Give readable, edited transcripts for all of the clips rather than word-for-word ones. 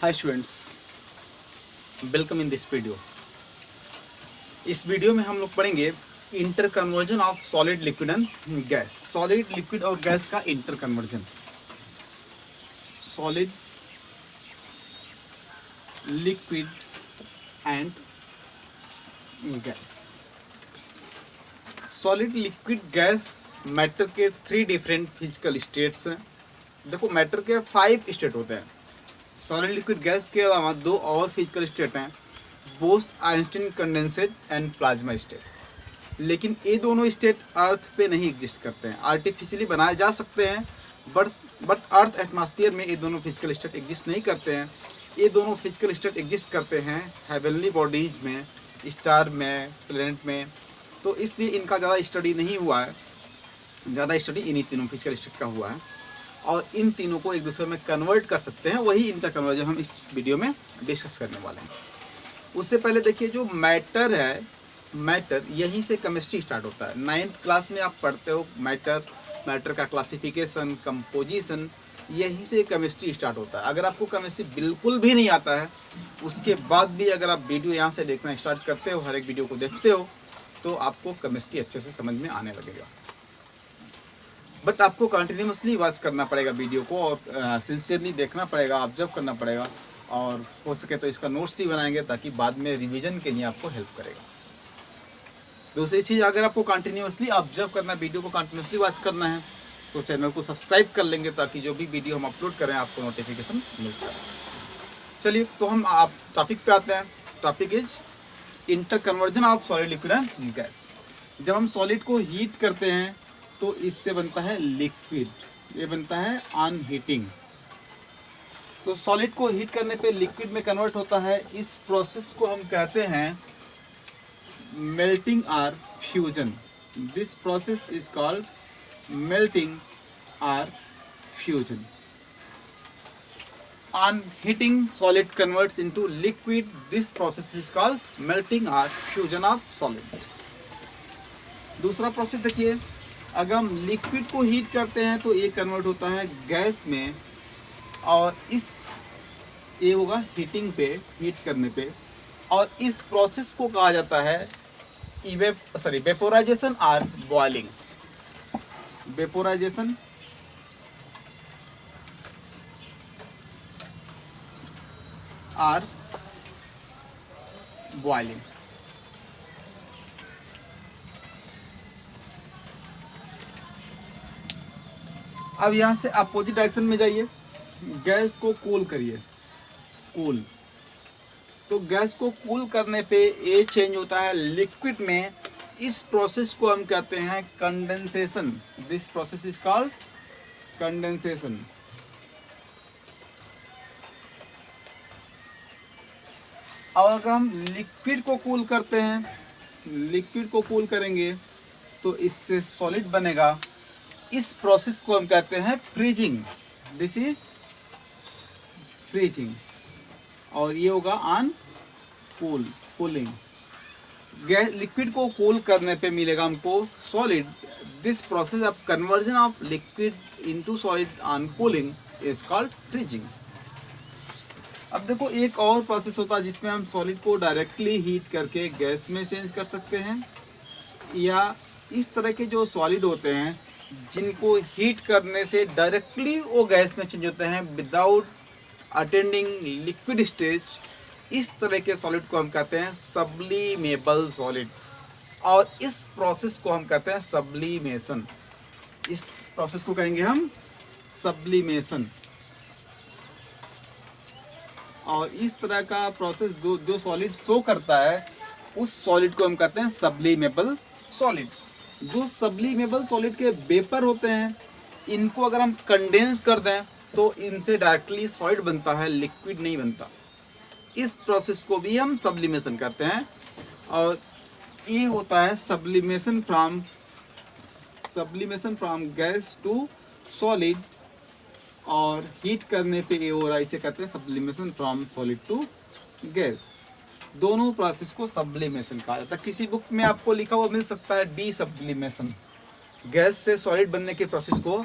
Hi students, welcome in this video. इस video में हम लोग पढ़ेंगे inter conversion of solid liquid and gas. Solid liquid और गैस का inter conversion. Solid liquid and gas. Solid liquid gas matter के 3 different physical states हैं। देखो, मैटर के 5 स्टेट होते हैं। सॉलिड लिक्विड गैस के अलावा 2 और फिजिकल स्टेट हैं, Bose Einstein condensate and plasma state. लेकिन ये दोनों स्टेट अर्थ पे नहीं एग्जिस्ट करते हैं, आर्टिफिशियली बनाए जा सकते हैं, बट अर्थ एटमॉस्फेयर में ये दोनों फिजिकल स्टेट एग्जिस्ट नहीं करते हैं। ये दोनों फिजिकल स्टेट एग्जिस्ट करते हैं हेवनली बॉडीज में, स्टार में, प्लैनेट में। तो इसलिए इनका ज़्यादा स्टडी नहीं हुआ है, ज़्यादा स्टडी इन्हीं तीनों फिजिकल स्टेट का हुआ है और इन तीनों को एक दूसरे में कन्वर्ट कर सकते हैं। वही इंटर कन्वर्जन हम इस वीडियो में डिस्कस करने वाले हैं। उससे पहले देखिए, जो मैटर है, मैटर यहीं से केमिस्ट्री स्टार्ट होता है। 9th क्लास में आप पढ़ते हो मैटर का क्लासिफिकेशन, कंपोजिशन, यहीं से केमिस्ट्री स्टार्ट होता है। अगर आपको केमिस्ट्री बिल्कुल भी नहीं आता है, उसके बाद भी अगर आप वीडियो यहाँ से देखना स्टार्ट करते हो, हर एक वीडियो को देखते हो, तो आपको केमिस्ट्री अच्छे से समझ में आने लगेगा। बट आपको कंटिन्यूसली वॉच करना पड़ेगा वीडियो को और सिंसियरली देखना पड़ेगा, ऑब्जर्व करना पड़ेगा, और हो सके तो इसका नोट्स ही बनाएंगे ताकि बाद में रिवीजन के लिए आपको हेल्प करेगा। दूसरी चीज़, अगर आपको कंटिन्यूसली ऑब्जर्व करना, वीडियो को कंटिन्यूसली वॉच करना है, तो चैनल को सब्सक्राइब कर लेंगे ताकि जो भी वीडियो हम अपलोड करें आपको नोटिफिकेशन मिलता है। चलिए, तो हम आप टॉपिक पे आते हैं। Topic is inter conversion of solid liquid and gas. जब हम सॉलिड को हीट करते हैं तो इससे बनता है लिक्विड, ये बनता है ऑन हीटिंग। तो सॉलिड को हीट करने पे लिक्विड में कन्वर्ट होता है। इस प्रोसेस को हम कहते हैं मेल्टिंग और fusion. This process is called melting और fusion. On heating solid converts into liquid. This process is called melting और फ्यूजन ऑफ सॉलिड। दूसरा प्रोसेस देखिए, अगर हम लिक्विड को हीट करते हैं तो ये कन्वर्ट होता है गैस में, और ये होगा हीटिंग पे, हीट करने पे। और इस प्रोसेस को कहा जाता है वेपोराइजेशन और बॉइलिंग। वेपोराइजेशन और बॉइलिंग। अब यहाँ से अपोजिट डायरेक्शन में जाइए, गैस को कूल करिए। कूल, तो गैस को कूल करने पे ये चेंज होता है लिक्विड में। इस प्रोसेस को हम कहते हैं condensation. This process is called condensation. और अगर हम लिक्विड को कूल करते हैं, लिक्विड को कूल करेंगे तो इससे सॉलिड बनेगा। इस प्रोसेस को हम कहते हैं फ्रीजिंग। दिस इज फ्रीजिंग, और ये होगा ऑन कूलिंग। गैस लिक्विड को कूल करने पे मिलेगा हमको solid. This process of conversion of liquid into solid on cooling is called freezing. अब देखो, एक और प्रोसेस होता है जिसमें हम सॉलिड को डायरेक्टली हीट करके गैस में चेंज कर सकते हैं, या इस तरह के जो सॉलिड होते हैं जिनको हीट करने से डायरेक्टली वो गैस में चेंज होते हैं विदाउट अटेंडिंग लिक्विड स्टेज। इस तरह के सॉलिड को हम कहते हैं सब्लिमेबल सॉलिड, और इस प्रोसेस को हम कहते हैं सब्लिमेशन। इस प्रोसेस को कहेंगे हम सब्लिमेशन। और इस तरह का प्रोसेस जो सॉलिड शो करता है, उस सॉलिड को हम कहते हैं सब्लिमेबल सॉलिड। जो सब्लिमेबल सॉलिड के वेपर होते हैं, इनको अगर हम कंडेंस कर दें तो इनसे डायरेक्टली सॉलिड बनता है, लिक्विड नहीं बनता। इस प्रोसेस को भी हम सब्लिमेशन कहते हैं। और ये होता है sublimation from gas to solid, और हीट करने पे ये हो रहा है, इसे कहते हैं sublimation from solid to gas. दोनों प्रोसेस को सब्लिमेशन कहा जाता है। किसी बुक में आपको लिखा हुआ मिल सकता है डी सब्लिमेशन। गैस से सॉलिड बनने के प्रोसेस को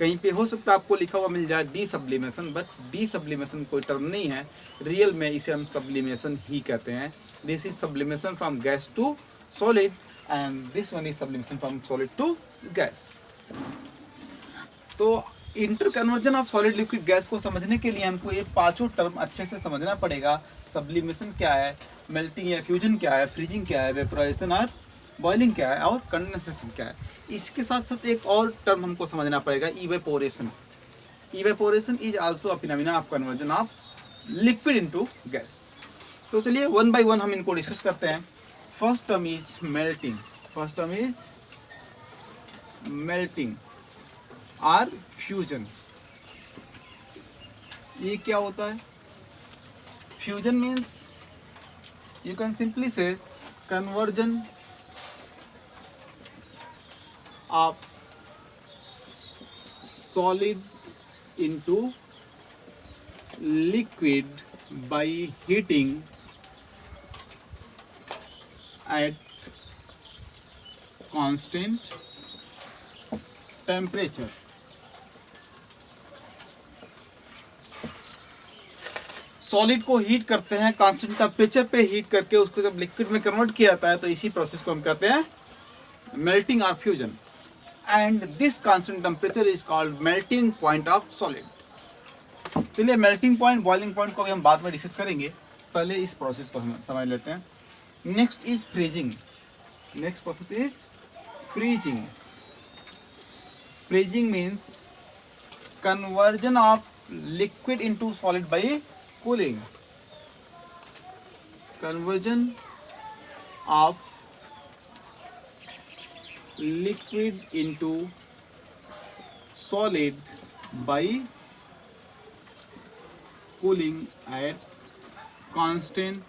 कहीं पे हो सकता है आपको लिखा हुआ मिल जाए D sublimation, but D sublimation कोई टर्म नहीं है, रियल में इसे हम सब्लिमेशन ही कहते हैं। This is sublimation from gas to solid and this one is sublimation from solid to gas. तो inter conversion of solid liquid gas को समझने के लिए हमको ये पांचों टर्म अच्छे से समझना पड़ेगा। सब्लिमेशन क्या है, मेल्टिंग या फ्यूजन क्या है, फ्रीजिंग क्या है, वेपोराइजेशन और बॉइलिंग क्या है, और कंडेंसेशन क्या है। इसके साथ साथ एक और टर्म हमको समझना पड़ेगा, evaporation. Evaporation is also a phenomena of conversion of liquid into gas. तो चलिए वन बाय वन हम इनको डिस्कस करते हैं। First term is melting. First term is melting और फ्यूजन। ये क्या होता है? Fusion means you can simply say conversion of solid into liquid by heating at constant temperature। Solid को हीट करते हैं, कांस्टेंट टेम्परेचर पे हीट करके उसको जब लिक्विड में कन्वर्ट किया जाता है तो इसी प्रोसेस को हम कहते हैं मेल्टिंग और fusion. And this constant temperature is called melting point of solid. चलिए मेल्टिंग पॉइंट, बॉइलिंग पॉइंट को भी हम बाद में डिस्कस करेंगे, पहले इस प्रोसेस को हम समझ लेते हैं। Next is freezing. Next process is freezing. Freezing means conversion of liquid into solid bye cooling. Conversion of liquid into solid bye cooling at constant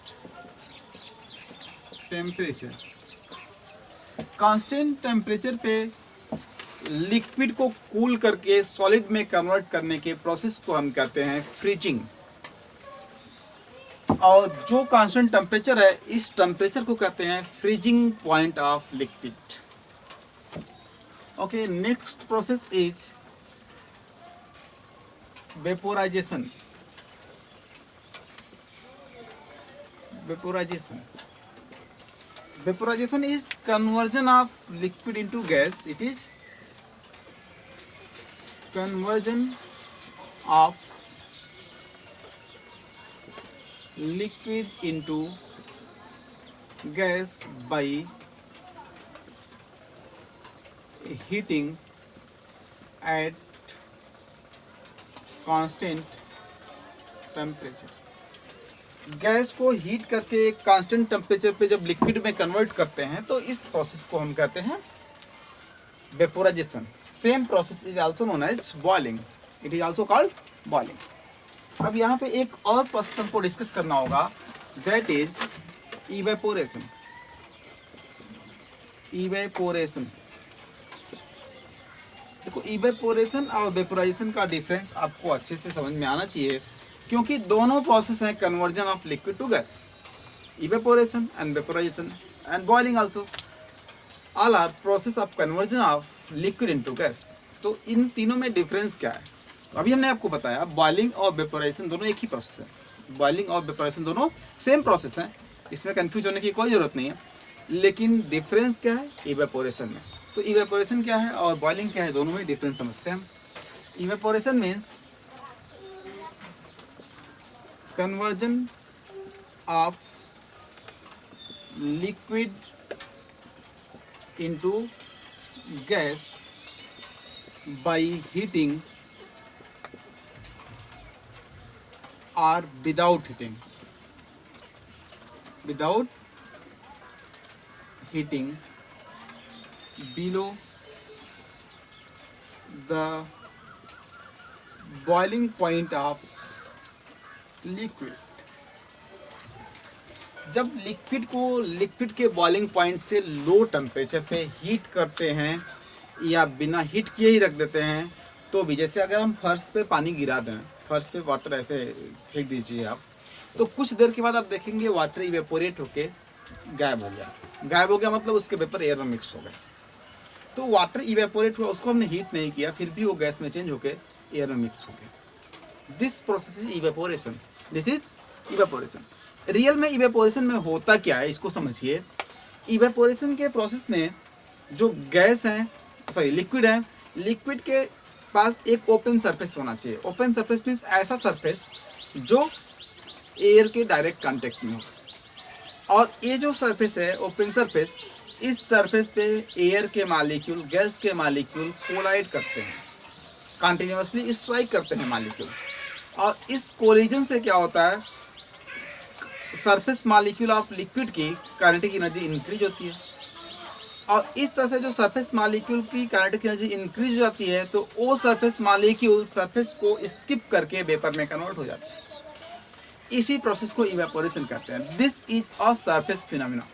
temperature. Constant temperature पे लिक्विड को कूल करके solid में convert करने के process को हम कहते हैं फ्रीजिंग। और जो कांस्टेंट टेम्परेचर है, इस टेम्परेचर को कहते हैं freezing point of liquid. Okay, next process is vaporisation. Vaporisation Vaporization is conversion of liquid into gas. It is conversion of liquid into gas by heating at constant temperature। Gas को heat करके constant temperature पे जब liquid में convert करते हैं तो इस process को हम कहते हैं vaporisation. Same process is also known as boiling. It is also called boiling. अब यहाँ पे एक और प्रोसेस हमको डिस्कस करना होगा, दैट इज इवेपोरेशन। इवेपोरेशन, देखो इवेपोरेशन और वेपोराइजेशन का डिफरेंस आपको अच्छे से समझ में आना चाहिए, क्योंकि दोनों प्रोसेस हैं conversion of liquid to gas. Evaporation and vaporisation and boiling also, all are process of conversion of liquid into gas. तो इन तीनों में डिफरेंस क्या है? तो अभी हमने आपको बताया बॉइलिंग और वेपोराइजेशन दोनों एक ही प्रोसेस है। बॉइलिंग और वेपोराइजेशन दोनों सेम प्रोसेस हैं, इसमें कंफ्यूज होने की कोई ज़रूरत नहीं है। लेकिन डिफरेंस क्या है इवेपोरेशन में? तो इवेपोरेशन क्या है और बॉइलिंग क्या है, दोनों में डिफरेंस समझते हैं हम। Evaporation means conversion of liquid into gas by heating or without heating। without heating below the boiling point of liquid. जब लिक्विड के बॉइलिंग पॉइंट से लो टेम्परेचर पे हीट करते हैं या बिना हीट किए ही रख देते हैं, तो भी जैसे अगर हम फर्श पे पानी गिरा दें, फर्श पे वाटर ऐसे फेंक दीजिए आप, तो कुछ देर के बाद आप देखेंगे वाटर इवेपोरेट होके गायब हो गया। गायब हो गया मतलब उसके वेपर एयर में मिक्स हो गए। तो वाटर इवेपोरेट हुआ, उसको हमने हीट नहीं किया, फिर भी वो गैस में चेंज होकर एयर में मिक्स हो गया। This process is evaporation, this is evaporation. Real में इवेपोरेशन में होता क्या है इसको समझिए। इवेपोरेशन के प्रोसेस में जो गैस है, सॉरी लिक्विड है, लिक्विड के पास एक ओपन सरफेस होना चाहिए। ओपन सरफेस मीन्स ऐसा सरफेस जो एयर के डायरेक्ट कांटेक्ट में हो। और ये जो सरफेस है ओपन सरफेस, इस सरफेस पे एयर के मालिक्यूल, गैस के मालिक्यूल कोलाइड करते हैं, कंटिन्यूअसली स्ट्राइक करते हैं मालिक्यूल्स। और इस कोलिजन से क्या होता है, सरफेस मालिक्यूल ऑफ लिक्विड की काइनेटिक एनर्जी इंक्रीज होती है। और इस तरह से जो सरफेस मालिक्यूल की काइनेटिक एनर्जी इंक्रीज हो जाती है तो वो सरफेस मालिक्यूल सरफेस को स्किप करके वेपर में कन्वर्ट हो जाते हैं। इसी प्रोसेस को इवेपोरेशन कहते हैं। This is a surface phenomena.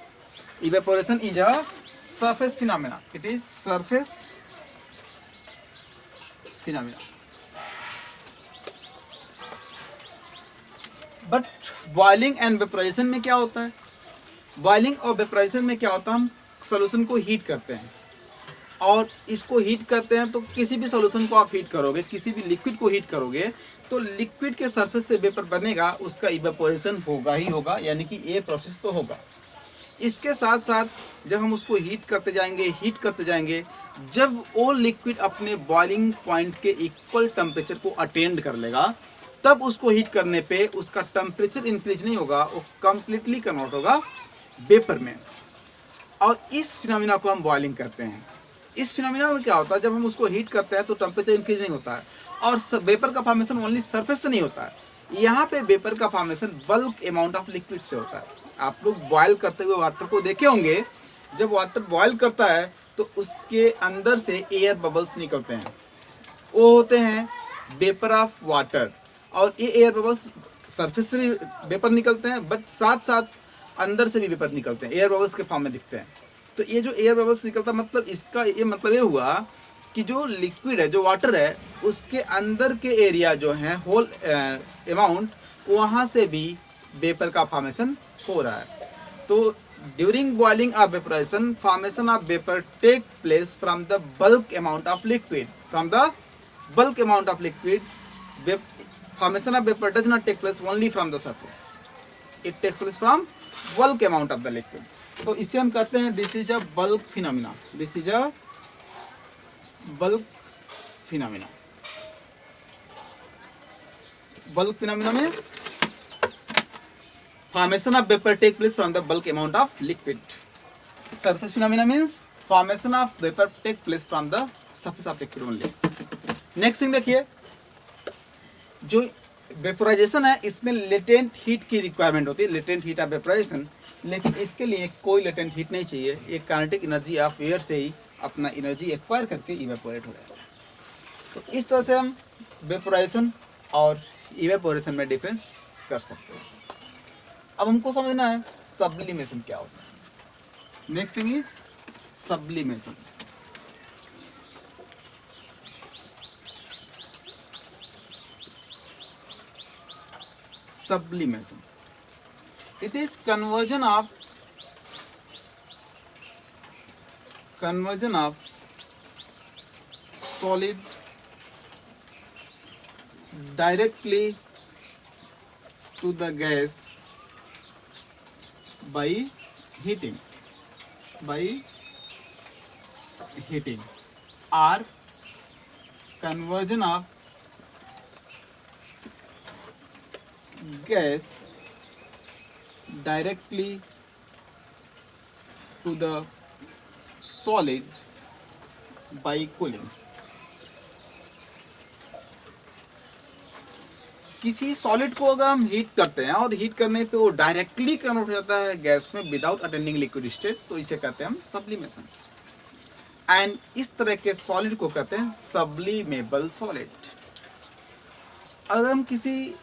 Evaporation is a surface phenomena, it is surface phenomena. But boiling and vaporisation में क्या होता है, बॉइलिंग और वेपोराइजेशन में क्या होता है, हम सॉल्यूशन को हीट करते हैं। और इसको हीट करते हैं तो किसी भी सॉल्यूशन को आप हीट करोगे, किसी भी लिक्विड को हीट करोगे तो लिक्विड के सरफेस से वेपर बनेगा, उसका इवेपोरेशन होगा ही होगा, यानी कि ये प्रोसेस तो होगा। इसके साथ साथ जब हम उसको हीट करते जाएंगे, जब वो लिक्विड अपने बॉइलिंग पॉइंट के इक्वल टेम्परेचर को अटेंड कर लेगा, तब उसको हीट करने पे उसका टेम्परेचर इंक्रीज नहीं होगा, वो कम्प्लीटली कन्वर्ट होगा वेपर में। और इस फिनोमिना को हम बॉइलिंग करते हैं। इस फिनोमिना में क्या होता है, जब हम उसको हीट करते हैं तो टेम्परेचर इंक्रीज नहीं होता है और वेपर का फॉर्मेशन ओनली सरफेस से नहीं होता है। यहाँ पे वेपर का formation bulk amount of liquid से होता है। आप लोग बॉयल करते हुए वाटर को देखे होंगे, जब वाटर बॉयल करता है तो उसके अंदर से एयर बबल्स निकलते हैं, वो होते हैं वेपर ऑफ वाटर। और ये एयर बबल्स सरफेस से भी वेपर निकलते हैं, बट साथ साथ अंदर से भी वेपर निकलते हैं, एयर बबल्स के फॉर्म में दिखते हैं। तो ये जो एयर बबल्स निकलता है, मतलब इसका ये मतलब ये हुआ कि जो लिक्विड है, जो वाटर है, उसके अंदर के एरिया जो है होल अमाउंट, वहाँ से भी वेपर का फॉर्मेशन हो रहा है। तो during boiling of vaporisation, formation of vapour take place from the bulk amount of liquid, from the bulk amount of liquid. Formation of vapor does not take place only from the surface, it takes place from bulk amount of the liquid. तो इसे हम कहते हैं this is a bulk phenomena, this is a bulk phenomena. Bulk phenomena means formation of vapor take place from the bulk amount of liquid. Surface phenomena means formation of vapor take place from the surface of liquid only. Next thing देखिए, जो vaporisation है इसमें latent heat की requirement होती है, latent heat of vaporisation. लेकिन इसके लिए कोई लेटेंट हीट नहीं चाहिए, एक काइनेटिक एनर्जी ऑफ एयर से ही अपना एनर्जी एक्वायर करके इवेपोरेट हो जाएगा। तो इस तरह से हम वेपोराइजेशन और इवेपोरेशन में डिफरेंस कर सकते हैं। अब हमको समझना है सब्लिमेशन क्या होता है। Next thing is sublimation. Sublimation, it is conversion of solid directly to the gas by heating, or conversion of gas directly to the solid by cooling। किसी सॉलिड को अगर हम हीट करते हैं और हीट करने पे वो डायरेक्टली कन्वर्ट हो जाता है गैस में विदाउट अटेंडिंग लिक्विड स्टेट, तो इसे कहते हैं हम सब्लिमेशन। एंड इस तरह के सॉलिड को कहते हैं सब्लिमेबल सॉलिड। अगर हम किसी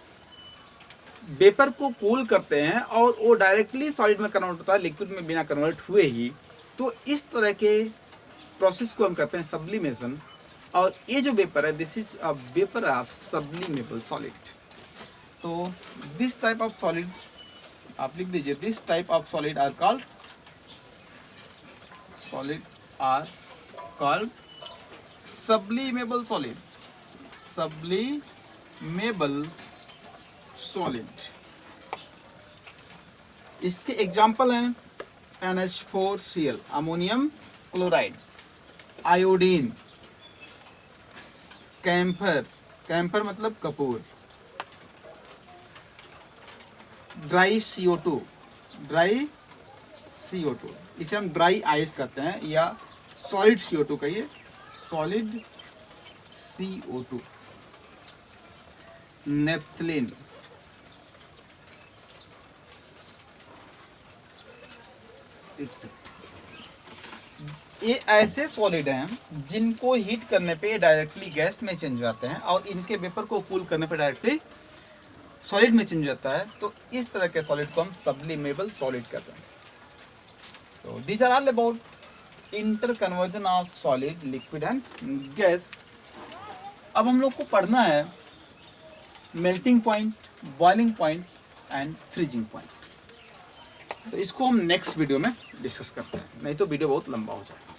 वेपर को कूल करते हैं और वो डायरेक्टली सॉलिड में कन्वर्ट होता है लिक्विड में बिना कन्वर्ट हुए ही, तो इस तरह के प्रोसेस को हम कहते हैं सब्लिमेशन। और ये जो वेपर है this is a vapour of sublimable solid. तो दिस टाइप ऑफ सॉलिड आप लिख दीजिए, this type of solid are called sublimable solid, sublimable solid. इसके एग्जाम्पल हैं NH4Cl, ammonium chloride, iodine, camphor, camphor मतलब कपूर, ड्राई CO2, ड्राई CO2, इसे हम ड्राई आइस कहते हैं, या सॉलिड CO2 कहिए, सॉलिड CO2, नेप्थलीन, ये ऐसे सॉलिड हैं जिनको हीट करने पे डायरेक्टली गैस में चेंज हो जाते हैं और इनके वेपर को कूल करने पे डायरेक्टली सॉलिड में चेंज हो जाता है। तो इस तरह के सॉलिड को हम सब्लिमेबल सॉलिड कहते हैं। तो these are all about inter conversion of solid, liquid and gas. अब हम लोग को पढ़ना है melting point, boiling point and freezing point. तो इसको हम नेक्स्ट वीडियो में डिस्कस करते हैं, नहीं तो वीडियो बहुत लंबा हो जाएगा।